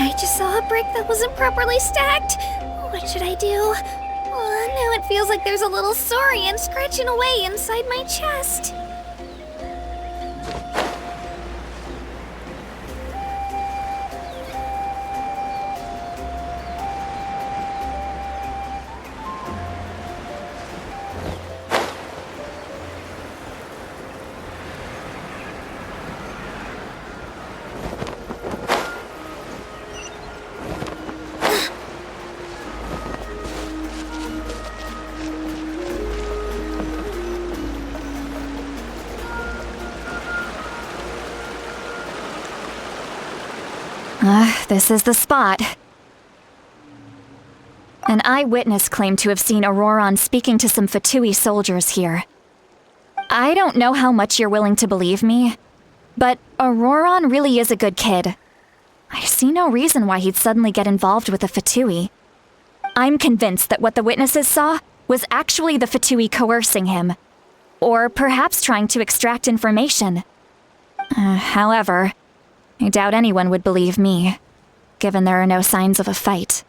I just saw a brick that wasn't properly stacked. What should I do? Now it feels like there's a little saurian scratching away inside my chest. This is the spot. An eyewitness claimed to have seen Auroron speaking to some Fatui soldiers here. I don't know how much you're willing to believe me, but Auroron really is a good kid. I see no reason why he'd suddenly get involved with the Fatui. I'm convinced that what the witnesses saw was actually the Fatui coercing him, or perhaps trying to extract information. However, I doubt anyone would believe me, given there are no signs of a fight.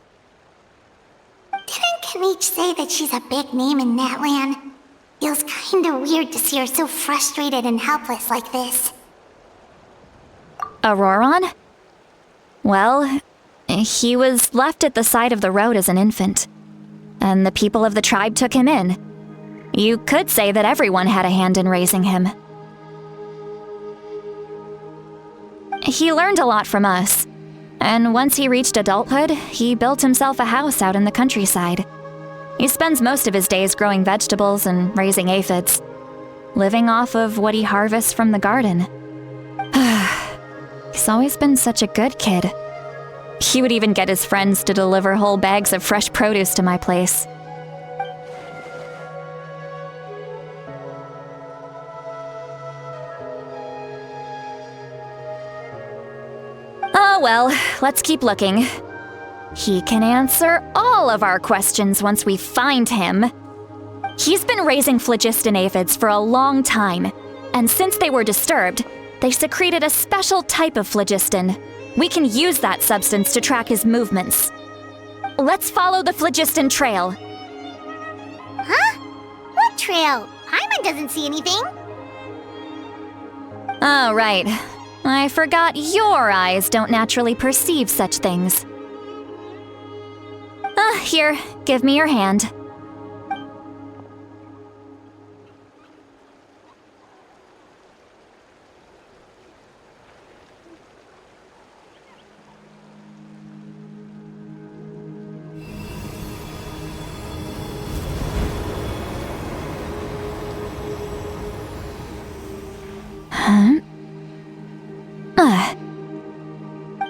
Didn't Kanich say that she's a big name in Natlan? Feels kinda weird to see her so frustrated and helpless like this. Auroron? Well, he was left at the side of the road as an infant, and the people of the tribe took him in. You could say that everyone had a hand in raising him. He learned a lot from us, and once he reached adulthood, he built himself a house out in the countryside. He spends most of his days growing vegetables and raising aphids, living off of what he harvests from the garden. He's always been such a good kid. He would even get his friends to deliver whole bags of fresh produce to my place. Oh well, let's keep looking. He can answer all of our questions once we find him. He's been raising phlogiston aphids for a long time, and since they were disturbed, they secreted a special type of phlogiston. We can use that substance to track his movements. Let's follow the phlogiston trail. Huh? What trail? Paimon doesn't see anything. Oh, right. I forgot your eyes don't naturally perceive such things. Here, give me your hand.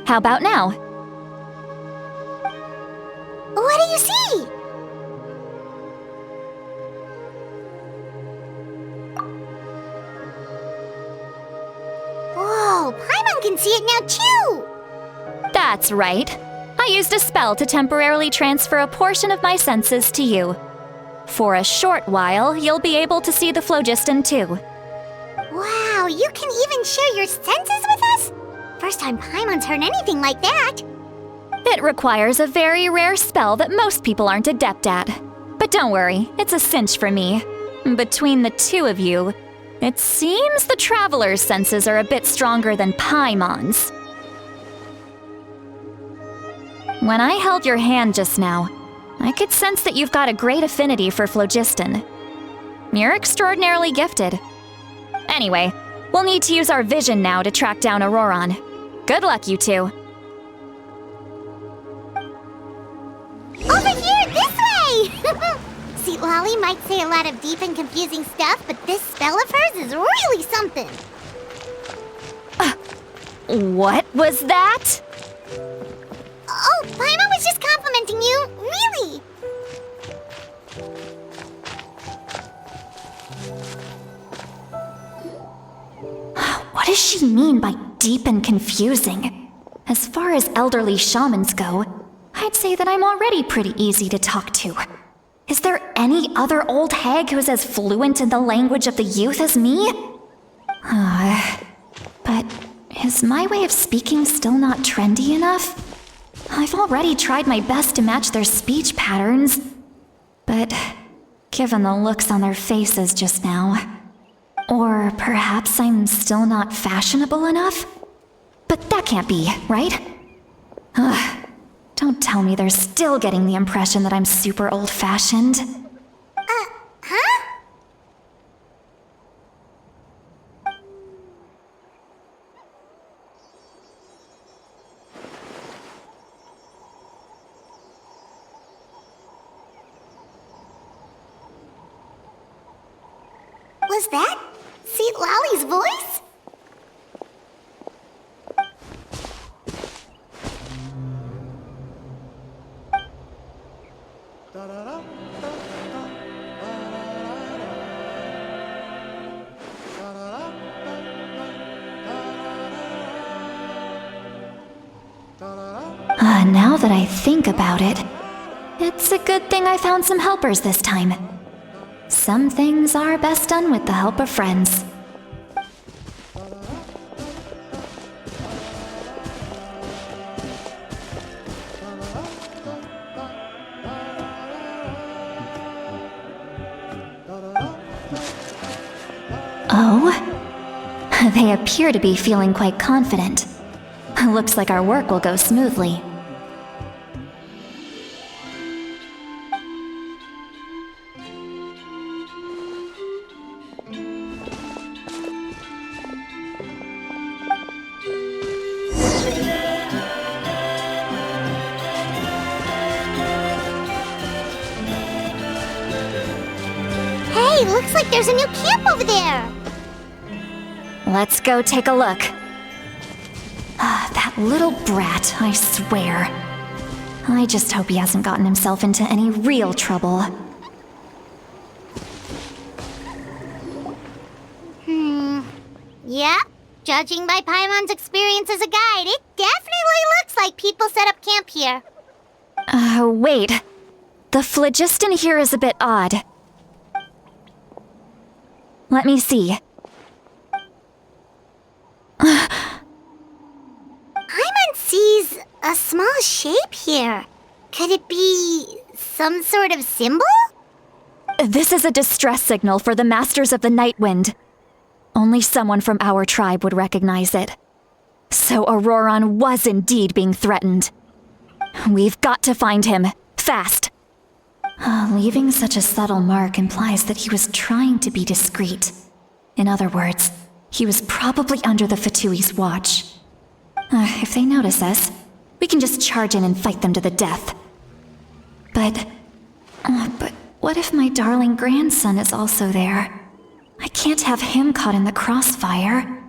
How about now? What do you see? Whoa, Paimon can see it now too! That's right. I used a spell to temporarily transfer a portion of my senses to you. For a short while, you'll be able to see the phlogiston too. Wow, you can even share your senses with us? First time Paimon's heard anything like that. It requires a very rare spell that most people aren't adept at. But don't worry, it's a cinch for me. Between the two of you, it seems the Traveler's senses are a bit stronger than Paimon's. When I held your hand just now, I could sense that you've got a great affinity for phlogiston. You're extraordinarily gifted. Anyway, we'll need to use our vision now to track down Auroron. Good luck, you two. Over here, this way! See, Lolly might say a lot of deep and confusing stuff, but this spell of hers is really something. What was that? Oh, Paimon was just complimenting you, really. What does she mean by deep and confusing. As far as elderly shamans go, I'd say that I'm already pretty easy to talk to. Is there any other old hag who's as fluent in the language of the youth as me? But is my way of speaking still not trendy enough? I've already tried my best to match their speech patterns. But given the looks on their faces just now, or perhaps I'm still not fashionable enough? But that can't be, right? Don't tell me they're still getting the impression that I'm super old-fashioned. Huh? Was that Seat Lally's voice? Now that I think about it, it's a good thing I found some helpers this time. Some things are best done with the help of friends. Oh? They appear to be feeling quite confident. Looks like our work will go smoothly. Hey, looks like there's a new camp over there. Let's go take a look. That little brat, I swear. I just hope he hasn't gotten himself into any real trouble. Yeah, judging by Paimon's experience as a guide, it definitely looks like people set up camp here. Wait. The phlogiston here is a bit odd. Let me see. Paimon sees a small shape here. Could it be some sort of symbol? This is a distress signal for the Masters of the Night Wind. Only someone from our tribe would recognize it. So Auroron was indeed being threatened. We've got to find him, fast. Leaving such a subtle mark implies that he was trying to be discreet. In other words, he was probably under the Fatui's watch. If they notice us, we can just charge in and fight them to the death. But what if my darling grandson is also there? I can't have him caught in the crossfire.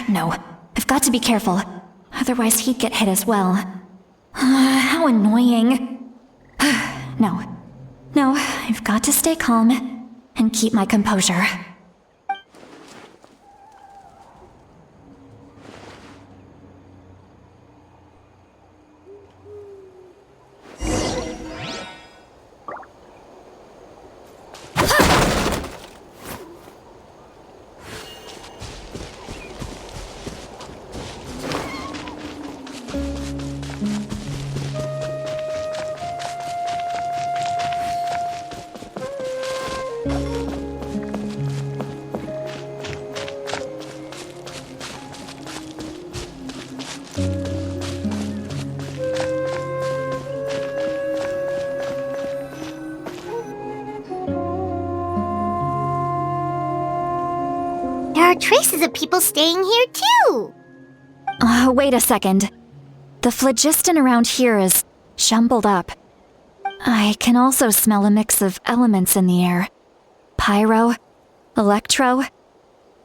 No, I've got to be careful. Otherwise he'd get hit as well. How annoying. No, I've got to stay calm and keep my composure. There are traces of people staying here too. Wait a second. The phlogiston around here is jumbled up. I can also smell a mix of elements in the air. Pyro, electro,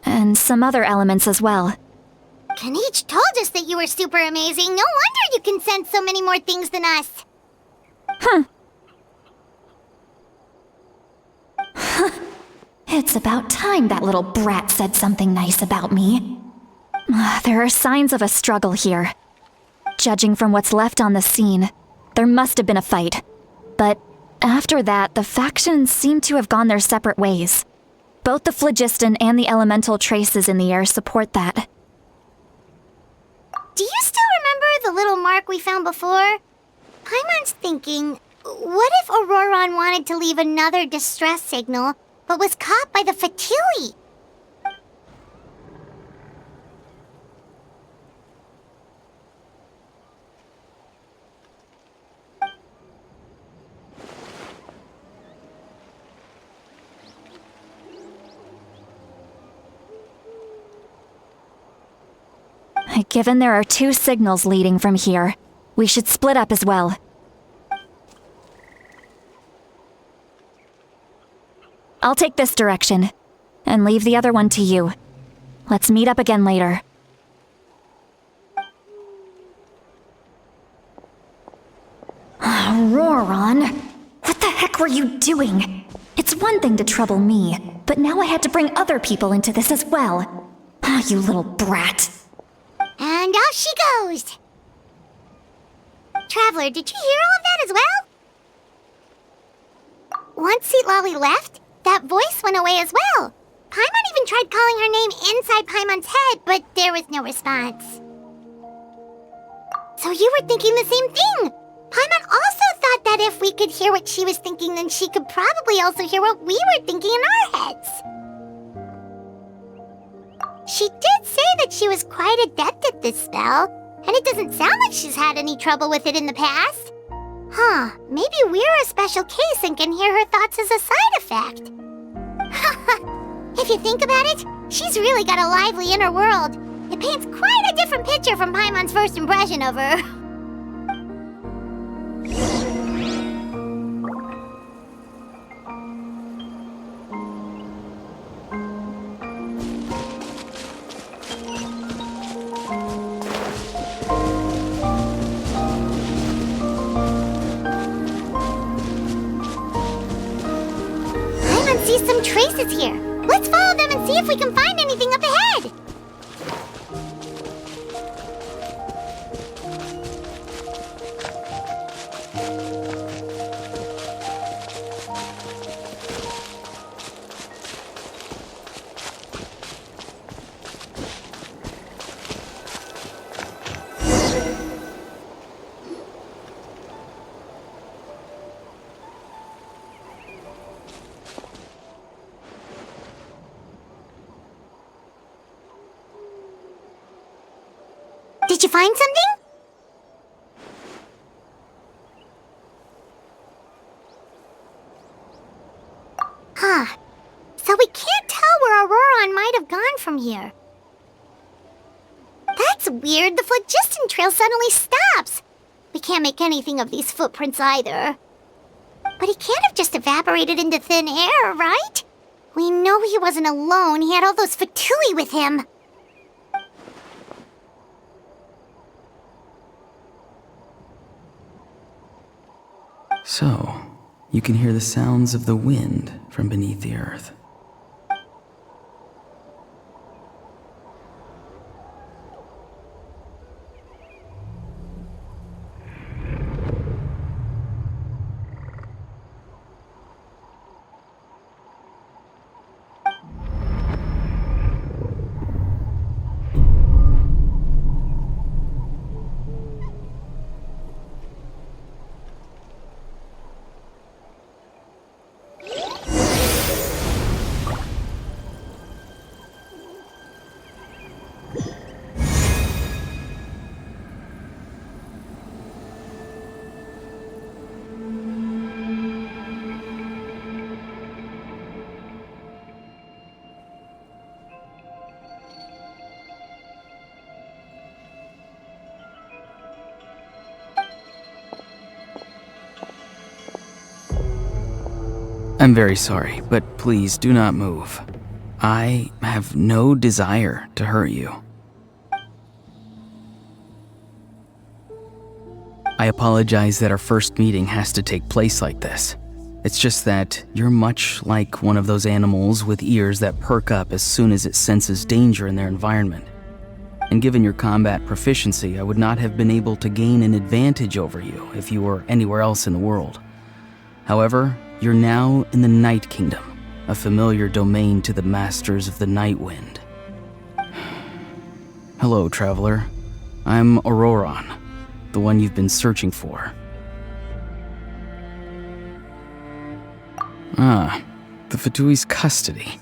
and some other elements as well. Kanich told us that you were super amazing. No wonder you can sense so many more things than us. It's about time that little brat said something nice about me. There are signs of a struggle here. Judging from what's left on the scene, there must have been a fight. But after that, the factions seem to have gone their separate ways. Both the phlogiston and the elemental traces in the air support that. Do you still remember the little mark we found before? Paimon's thinking, what if Auroron wanted to leave another distress signal, but was caught by the Fatui? Given there are 2 signals leading from here, we should split up as well. I'll take this direction, and leave the other one to you. Let's meet up again later. Auroron, what the heck were you doing? It's one thing to trouble me, but now I had to bring other people into this as well. Ah, you little brat. And off she goes! Traveler, did you hear all of that as well? Once Seat Lolly left, that voice went away as well. Paimon even tried calling her name inside Paimon's head, but there was no response. So you were thinking the same thing! Paimon also thought that if we could hear what she was thinking, then she could probably also hear what we were thinking in our heads. She did say that she was quite adept at this spell, and it doesn't sound like she's had any trouble with it in the past. Huh, maybe we're a special case and can hear her thoughts as a side effect. If you think about it, she's really got a lively inner world. It paints quite a different picture from Paimon's first impression of her. See some traces here. Let's follow them and see if we can find anything up ahead. Did you find something? Huh. So we can't tell where Auroron might have gone from here. That's weird. The phlogiston trail suddenly stops. We can't make anything of these footprints either. But he can't have just evaporated into thin air, right? We know he wasn't alone. He had all those Fatui with him. So, you can hear the sounds of the wind from beneath the earth. I'm very sorry, but please do not move. I have no desire to hurt you. I apologize that our first meeting has to take place like this. It's just that you're much like one of those animals with ears that perk up as soon as it senses danger in their environment. and given your combat proficiency, I would not have been able to gain an advantage over you if you were anywhere else in the world. However, you're now in the Night Kingdom, a familiar domain to the Masters of the Night Wind. Hello, traveler. I'm Auroron, the one you've been searching for. Ah, the Fatui's custody.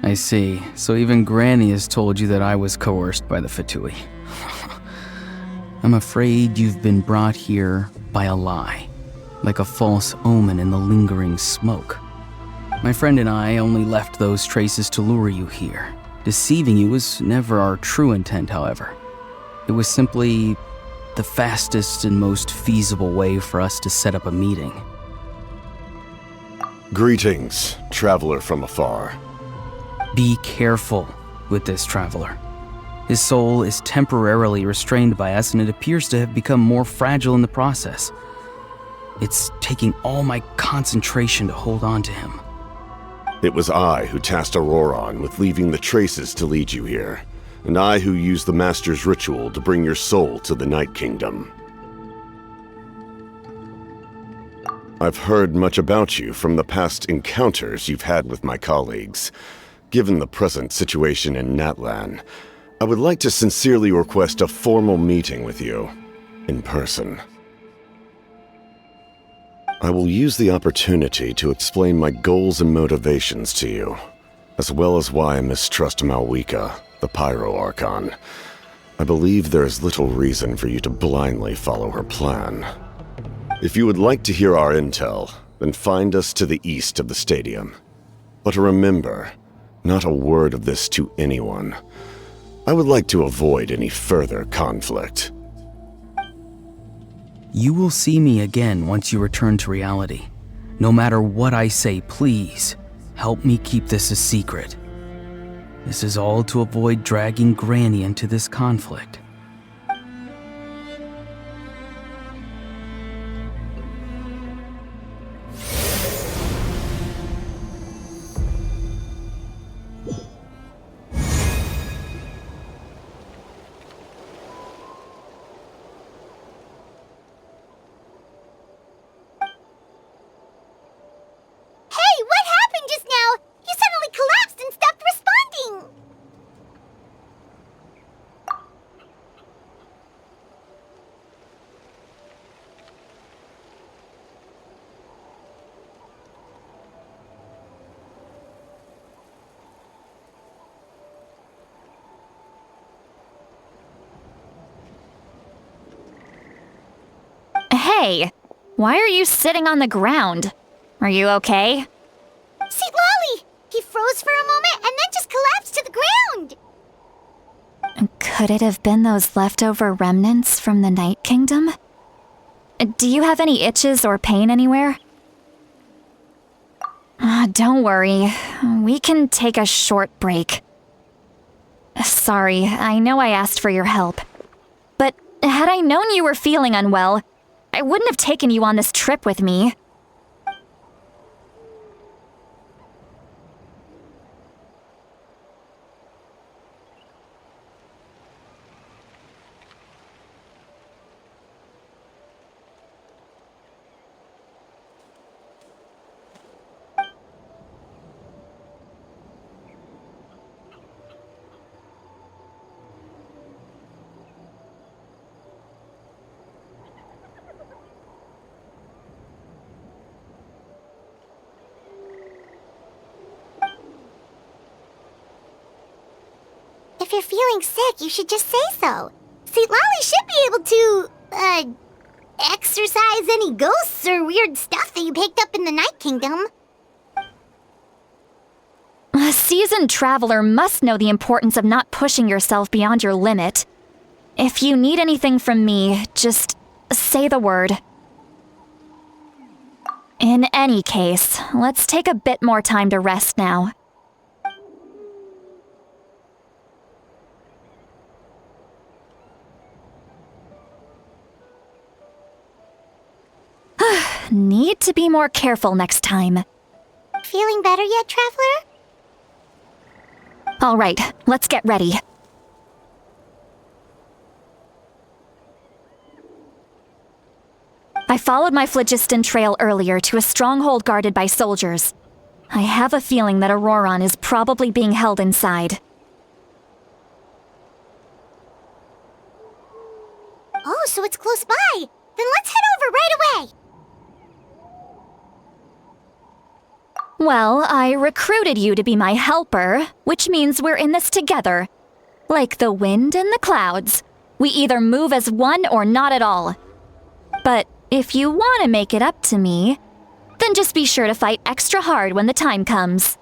I see. So even Granny has told you that I was coerced by the Fatui. I'm afraid you've been brought here by a lie, like a false omen in the lingering smoke. My friend and I only left those traces to lure you here. Deceiving you was never our true intent, however. It was simply the fastest and most feasible way for us to set up a meeting. Greetings, traveler from afar. Be careful with this traveler. His soul is temporarily restrained by us, and it appears to have become more fragile in the process. It's taking all my concentration to hold on to him. It was I who tasked Auroron with leaving the traces to lead you here, and I who used the Master's ritual to bring your soul to the Night Kingdom. I've heard much about you from the past encounters you've had with my colleagues. Given the present situation in Natlan, I would like to sincerely request a formal meeting with you, in person. I will use the opportunity to explain my goals and motivations to you, as well as why I mistrust Malwika, the Pyro Archon. I believe there is little reason for you to blindly follow her plan. If you would like to hear our intel, then find us to the east of the stadium. But remember, not a word of this to anyone. I would like to avoid any further conflict. You will see me again once you return to reality. No matter what I say, please, help me keep this a secret. This is all to avoid dragging Granny into this conflict. Hey, what happened just now? You suddenly collapsed and stopped responding! Hey, why are you sitting on the ground? Are you okay? See, Lolly! He froze for a moment and then just collapsed to the ground! Could it have been those leftover remnants from the Night Kingdom? Do you have any itches or pain anywhere? Don't worry. We can take a short break. Sorry, I know I asked for your help. But had I known you were feeling unwell, I wouldn't have taken you on this trip with me. If you're feeling sick, you should just say so. See, Lolly should be able to, exorcise any ghosts or weird stuff that you picked up in the Night Kingdom. A seasoned traveler must know the importance of not pushing yourself beyond your limit. If you need anything from me, just say the word. In any case, let's take a bit more time to rest now. Need to be more careful next time. Feeling better yet, Traveler? All right, let's get ready. I followed my phlogiston trail earlier to a stronghold guarded by soldiers. I have a feeling that Auroron is probably being held inside. Oh, so it's close by. Then let's head over right away. Well, I recruited you to be my helper, which means we're in this together. Like the wind and the clouds. We either move as one or not at all. But if you want to make it up to me, then just be sure to fight extra hard when the time comes.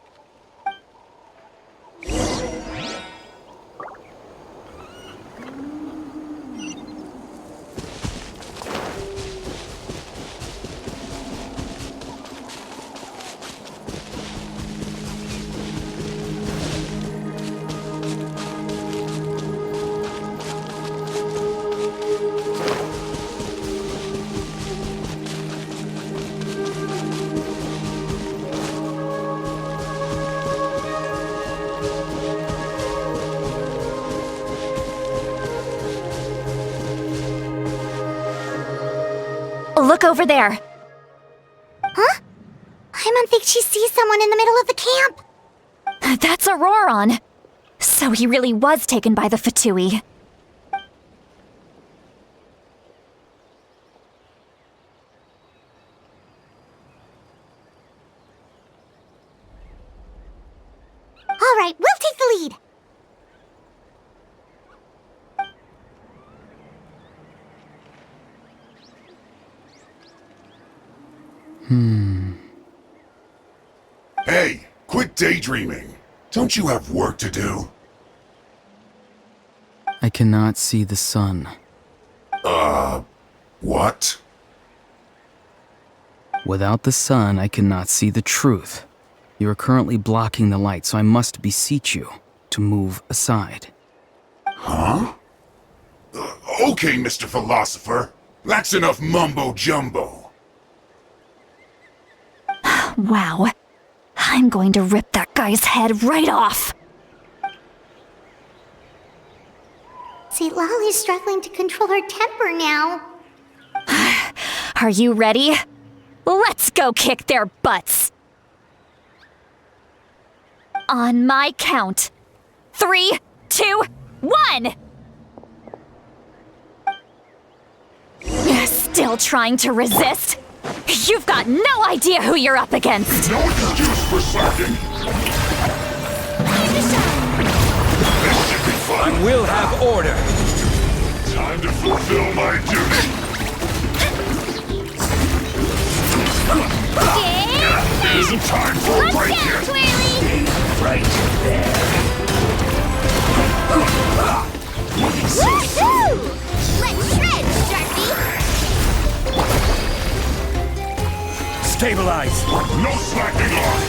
Look over there. Huh? Paimon thinks she sees someone in the middle of the camp. That's Auroron. So he really was taken by the Fatui. All right, we'll take the lead. Hey, quit daydreaming. Don't you have work to do? I cannot see the sun. What? Without the sun, I cannot see the truth. You are currently blocking the light, so I must beseech you to move aside. Huh? Okay, Mr. Philosopher. That's enough mumbo-jumbo. Wow. I'm going to rip that guy's head right off. St. Lolly's struggling to control her temper now. Are you ready? Let's go kick their butts. On my count. 3, 2, 1! Still trying to resist? You've got no idea who you're up against! No excuse for slacking! This should be fun! I will have order! Time to fulfill my duty! Isn't time for a break yet! Right there. Looking so Woohoo! Let's shred, Sharpie! Stabilize! No slacking off!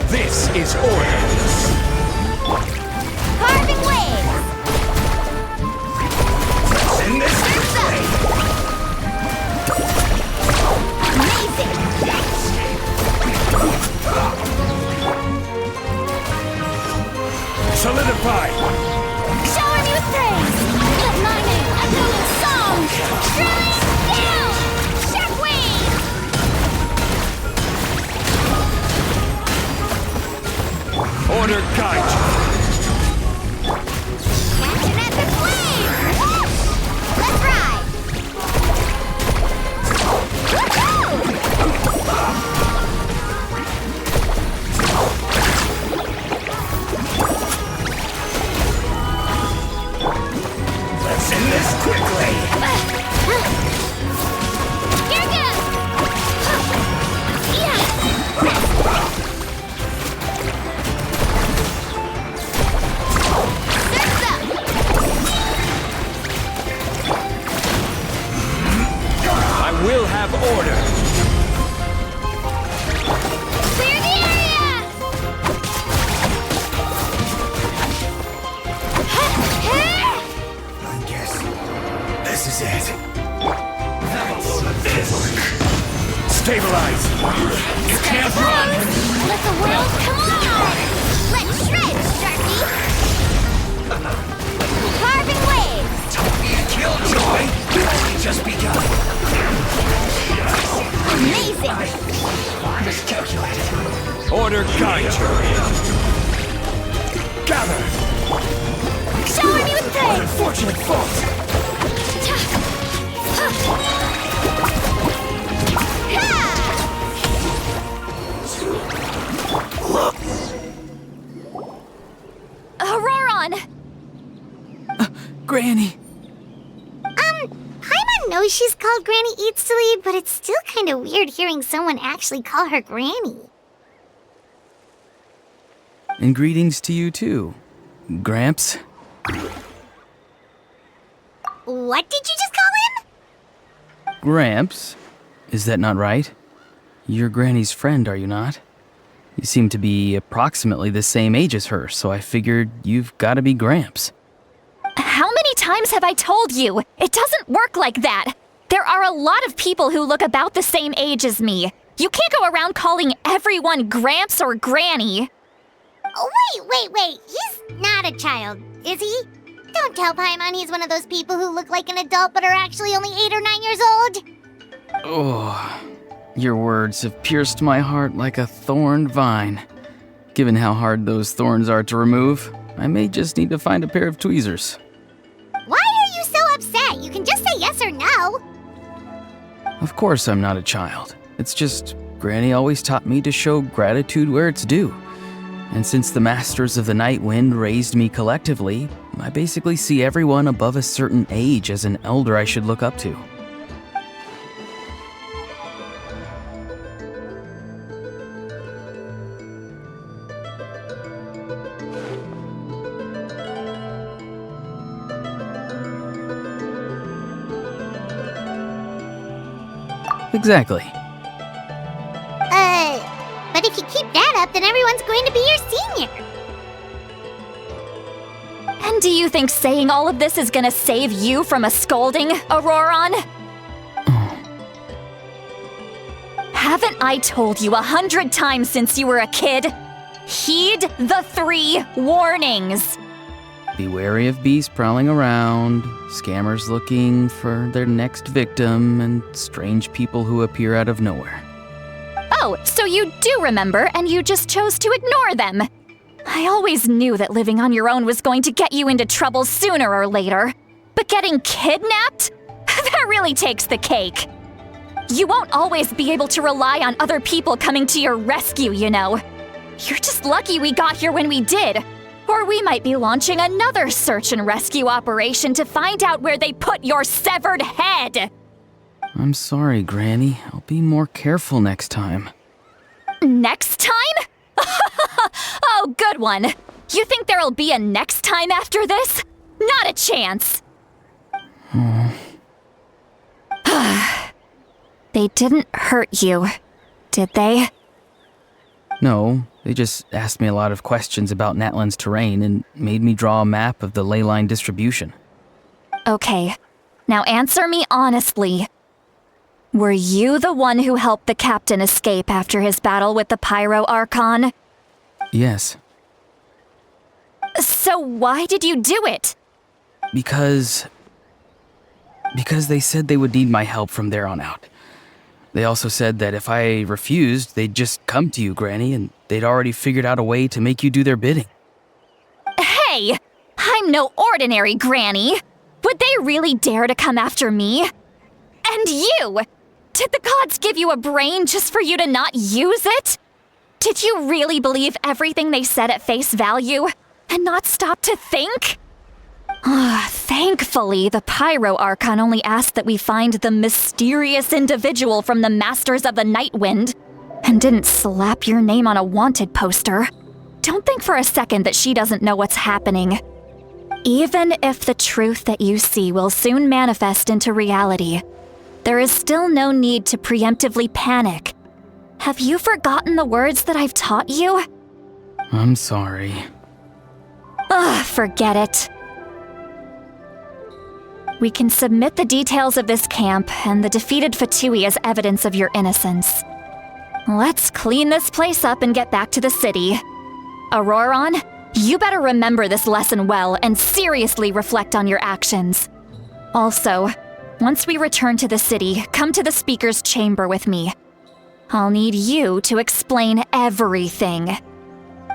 This is order! Carving waves! In this Amazing! solidify! Shower me with praise! Let my name echo in song! Drilling down! Shockwave! Order guide you! Catching at the flame! Let's ride! Let's end this quickly! Here goes! Yeah! Surf's up! I will have order! Clear the area! I guess this is it. Have a load of this! Stabilize! You can't run! Let the world come on! Let's shred, Sharpie! Carving waves! Don't be a killjoy! Miscalculated. Order guide you. Gather. Shower me with praise! Unfortunate fault. Auroron! Granny! Paimon knows she's called Granny Eats to Lead, but it's still kind of weird hearing someone actually call her Granny. And greetings to you too, Gramps. What did you just call him? Gramps? Is that not right? You're Granny's friend, are you not? You seem to be approximately the same age as her, so I figured you've got to be Gramps. How many times have I told you? It doesn't work like that. There are a lot of people who look about the same age as me. You can't go around calling everyone Gramps or Granny. Oh, wait. He's not a child, is he? Don't tell Paimon he's one of those people who look like an adult but are actually only 8 or 9 years old. Oh, your words have pierced my heart like a thorned vine. Given how hard those thorns are to remove, I may just need to find a pair of tweezers. Why are you so upset? You can just say yes or no. Of course I'm not a child. It's just Granny always taught me to show gratitude where it's due. And since the Masters of the Night Wind raised me collectively, I basically see everyone above a certain age as an elder I should look up to. Exactly. But if you keep that up, then everyone's going to be your senior. And do you think saying all of this is gonna save you from a scolding, Auroron? Haven't I told you 100 times since you were a kid? Heed the 3 warnings. Be wary of beasts prowling around, scammers looking for their next victim, and strange people who appear out of nowhere. Oh, so you do remember, and you just chose to ignore them. I always knew that living on your own was going to get you into trouble sooner or later. But getting kidnapped? That really takes the cake. You won't always be able to rely on other people coming to your rescue, you know. You're just lucky we got here when we did. Or we might be launching another search and rescue operation to find out where they put your severed head. I'm sorry, Granny. I'll be more careful next time. Next time? Oh, good one. You think there'll be a next time after this? Not a chance. They didn't hurt you, did they? No, they just asked me a lot of questions about Natlan's terrain and made me draw a map of the ley line distribution. Okay, now answer me honestly. Were you the one who helped the captain escape after his battle with the Pyro Archon? Yes. So why did you do it? Because they said they would need my help from there on out. They also said that if I refused, they'd just come to you, Granny, and they'd already figured out a way to make you do their bidding. Hey! I'm no ordinary Granny! Would they really dare to come after me? And you! Did the gods give you a brain just for you to not use it? Did you really believe everything they said at face value and not stop to think? Thankfully, the Pyro Archon only asked that we find the mysterious individual from the Masters of the Night Wind and didn't slap your name on a wanted poster. Don't think for a second that she doesn't know what's happening. Even if the truth that you see will soon manifest into reality, there is still no need to preemptively panic. Have you forgotten the words that I've taught you? I'm sorry. Forget it. We can submit the details of this camp and the defeated Fatui as evidence of your innocence. Let's clean this place up and get back to the city. Auroron, you better remember this lesson well and seriously reflect on your actions. Also, once we return to the city, come to the speaker's chamber with me. I'll need you to explain everything.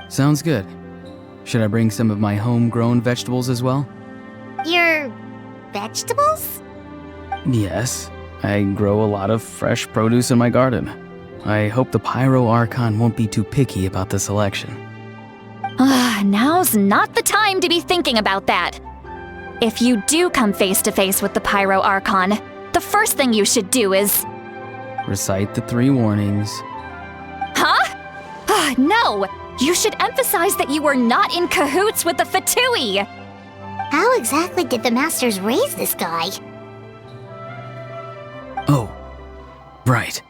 Sounds good. Should I bring some of my homegrown vegetables as well? Your vegetables? Yes, I grow a lot of fresh produce in my garden. I hope the Pyro Archon won't be too picky about the selection. Now's not the time to be thinking about that. If you do come face to face with the Pyro Archon, the first thing you should do is... Recite the 3 warnings. Huh? No! You should emphasize that you were not in cahoots with the Fatui! How exactly did the Masters raise this guy? Oh, right.